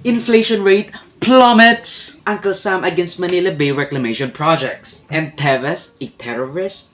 Inflation rate plummets. Uncle Sam against Manila Bay reclamation projects. And Teves, a terrorist?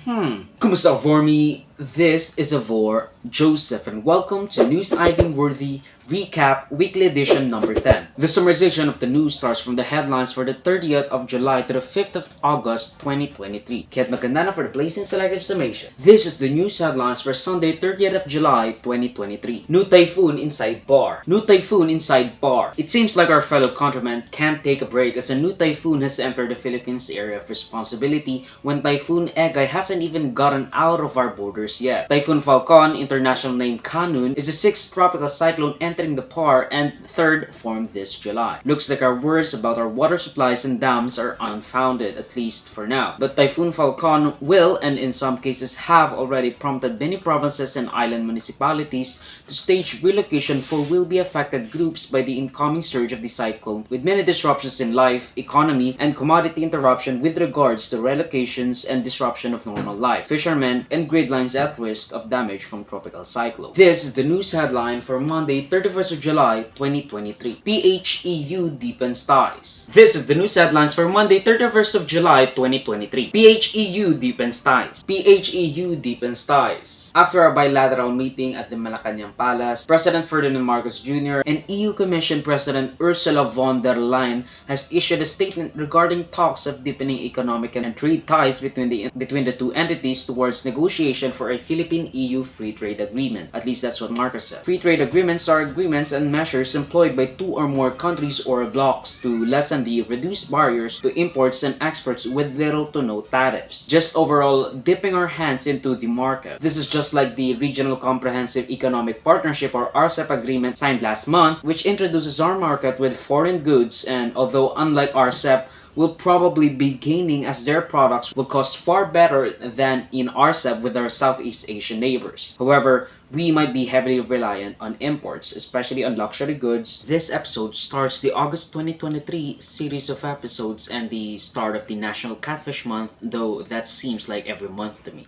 Kumusta for me? This is Avor Joseph and welcome to News I Deem Worthy Recap Weekly Edition number 10. The summarization of the news starts from the headlines for the 30th of July to the 5th of August 2023. Kaya't maganda na for the placing selective summation. This is the news headlines for Sunday 30th of July 2023. New Typhoon Inside PAR. New Typhoon Inside PAR. It seems like our fellow countrymen can't take a break as a new typhoon has entered the Philippines area of responsibility when Typhoon Egay hasn't even gotten out of our borders yet. Typhoon Falcon, international name Kanun, is the 6th tropical cyclone entering the PAR and 3rd formed this July. Looks like our worries about our water supplies and dams are unfounded, at least for now. But Typhoon Falcon will, and in some cases have already prompted many provinces and island municipalities to stage relocation for will-be affected groups by the incoming surge of the cyclone, with many disruptions in life, economy, and commodity interruption with regards to relocations and disruption of normal life, fishermen, and grid lines at risk of damage from tropical cyclone. This is the news headline for Monday, 31st of July, 2023. PHEU Deepens Ties. This is the news headlines for Monday, 31st of July, 2023. PHEU Deepens Ties. PHEU Deepens Ties. After a bilateral meeting at the Malacanang Palace, President Ferdinand Marcos Jr. and EU Commission President Ursula von der Leyen has issued a statement regarding talks of deepening economic and trade ties between the two entities towards negotiation for a Philippine-EU free trade agreement. At least that's what Marcos said. Free trade agreements are agreements and measures employed by two or more countries or blocs to lessen the reduced barriers to imports and exports with little to no tariffs. Just overall dipping our hands into the market. This is just like the Regional Comprehensive Economic Partnership or RCEP agreement signed last month, which introduces our market with foreign goods, and although unlike RCEP, will probably be gaining as their products will cost far better than in RCEP with our Southeast Asian neighbors. However, we might be heavily reliant on imports, especially on luxury goods. This episode starts the August 2023 series of episodes and the start of the National Catfish Month, though that seems like every month to me.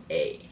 Hey.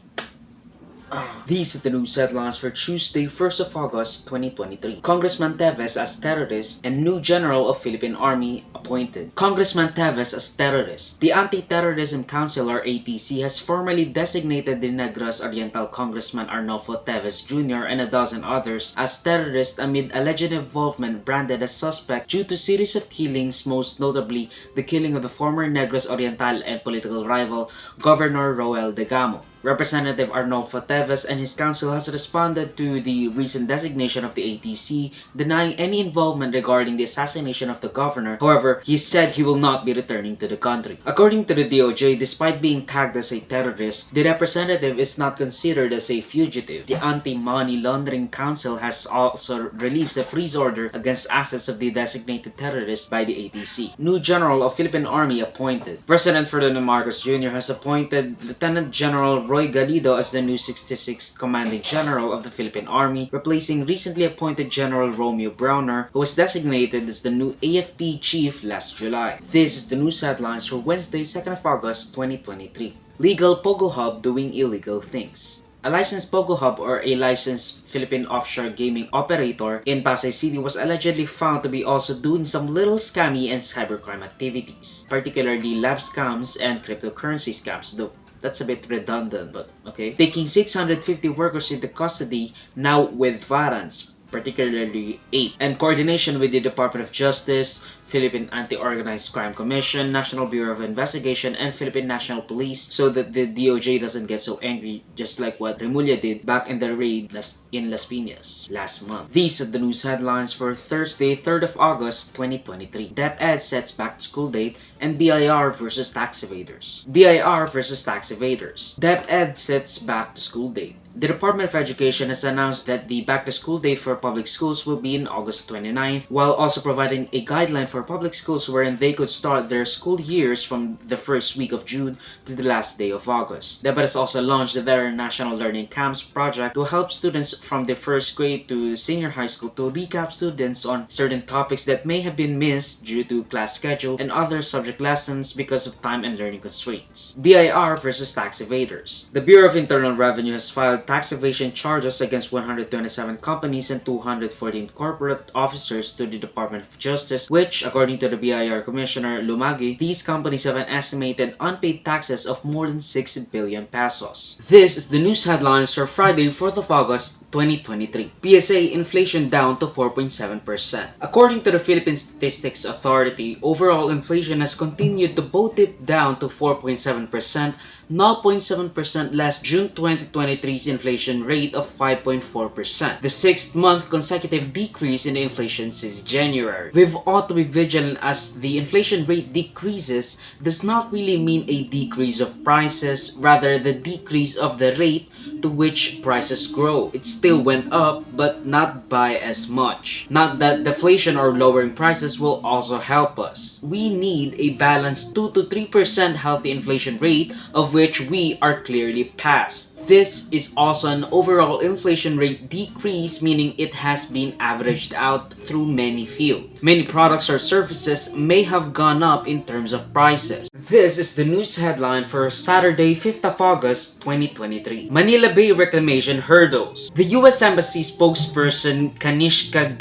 These are the news headlines for Tuesday, 1st of August, 2023. Congressman Teves as terrorist and new General of Philippine Army appointed. Congressman Teves as terrorist. The Anti-Terrorism Council or ATC has formally designated the Negros Oriental Congressman Arnolfo Teves Jr. and a dozen others as terrorists amid alleged involvement branded as suspect due to series of killings, most notably the killing of the former Negros Oriental and political rival Governor Roel Degamo. Representative Arnolfo Teves and his council has responded to the recent designation of the ATC, denying any involvement regarding the assassination of the governor. However, he said he will not be returning to the country. According to the DOJ, despite being tagged as a terrorist, the representative is not considered as a fugitive. The Anti-Money Laundering Council has also released a freeze order against assets of the designated terrorist by the ATC. New General of Philippine Army appointed. President Ferdinand Marcos Jr. has appointed Lieutenant General Roy Galido as the new 66th Commanding General of the Philippine Army, replacing recently appointed General Romeo Browner, who was designated as the new AFP Chief last July. This is the news headlines for Wednesday, 2nd of August, 2023. Legal POGO Hub doing illegal things. A licensed POGO Hub or a licensed Philippine offshore gaming operator in Pasay City was allegedly found to be also doing some little scammy and cybercrime activities, particularly lab scams and cryptocurrency scams, though that's a bit redundant, but okay. Taking 650 workers into custody, now with warrants, particularly 8, and coordination with the Department of Justice, Philippine Anti-Organized Crime Commission, National Bureau of Investigation, and Philippine National Police, so that the DOJ doesn't get so angry, just like what Remulla did back in the raid in Las Piñas last month. These are the news headlines for Thursday, 3rd of August, 2023. DepEd sets back to school date and BIR versus Tax Evaders. BIR versus Tax Evaders. DepEd sets back to school date. The Department of Education has announced that the back-to-school date for public schools will be in August 29th, while also providing a guideline for public schools wherein they could start their school years from the first week of June to the last day of August. DepEd has also launched their National Learning Camps project to help students from the first grade to senior high school to recap students on certain topics that may have been missed due to class schedule and other subject lessons because of time and learning constraints. BIR versus Tax Evaders. The Bureau of Internal Revenue has filed tax evasion charges against 127 companies and 214 corporate officers to the Department of Justice, which, according to the BIR Commissioner Lumagi, these companies have an estimated unpaid taxes of more than 6 billion pesos. This is the news headlines for Friday, 4th of August, 2023. PSA inflation down to 4.7%. According to the Philippine Statistics Authority, overall inflation has continued to both dip down to 4.7%, 0.7% less June 2023's inflation rate of 5.4%, the sixth-month consecutive decrease in the inflation since January. We've ought to be vigilant as the inflation rate decreases does not really mean a decrease of prices, rather the decrease of the rate to which prices grow. It still went up, but not by as much. Not that deflation or lowering prices will also help us. We need a balanced 2 to 3% healthy inflation rate, of which we are clearly past. This is also an overall inflation rate decrease, meaning it has been averaged out through many fields. Many products or services may have gone up in terms of prices. This is the news headline for Saturday, 5th of August, 2023. Manila Bay Reclamation Hurdles. The U.S. Embassy spokesperson Kanishka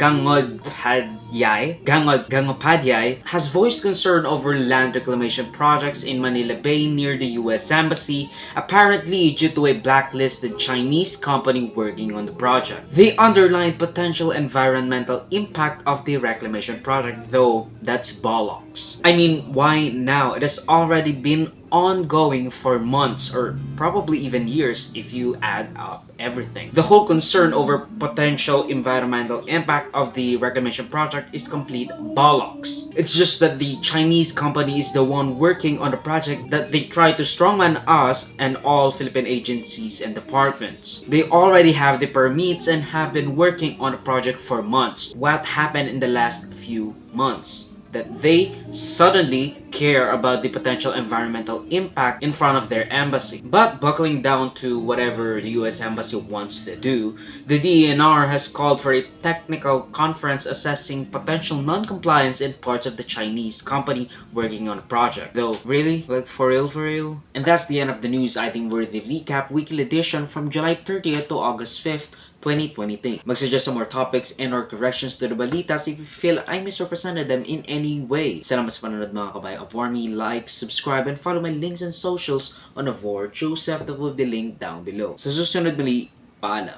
Gangopadhyay has voiced concern over land reclamation projects in Manila Bay near the U.S. Embassy, apparently due to a blacklisted Chinese company working on the project. They underlined potential environmental impact of the reclamation project, though that's bollocks. I mean, why now? It has already been ongoing for months or probably even years if you add up everything. The whole concern over potential environmental impact of the reclamation project is complete bollocks. It's just that the Chinese company is the one working on the project that they try to strongman us and all Philippine agencies and departments. They already have the permits and have been working on the project for months. What happened in the last few months? That they suddenly care about the potential environmental impact in front of their embassy. But buckling down to whatever the US Embassy wants to do, the DENR has called for a technical conference assessing potential non-compliance in parts of the Chinese company working on the project. Though, really? Like, for real, for real? And that's the end of the news I Deem Worthy Recap Weekly Edition from July 30th to August 5th, 2023. Mag-suggest some more topics and or corrections to the balitas if you feel I misrepresented them in any way. Salamat sa panonood mga kabayan. Avoid me, like, subscribe, and follow my links and socials on Avoid Joseph that will be linked down below. Sa susunod muli, paalam.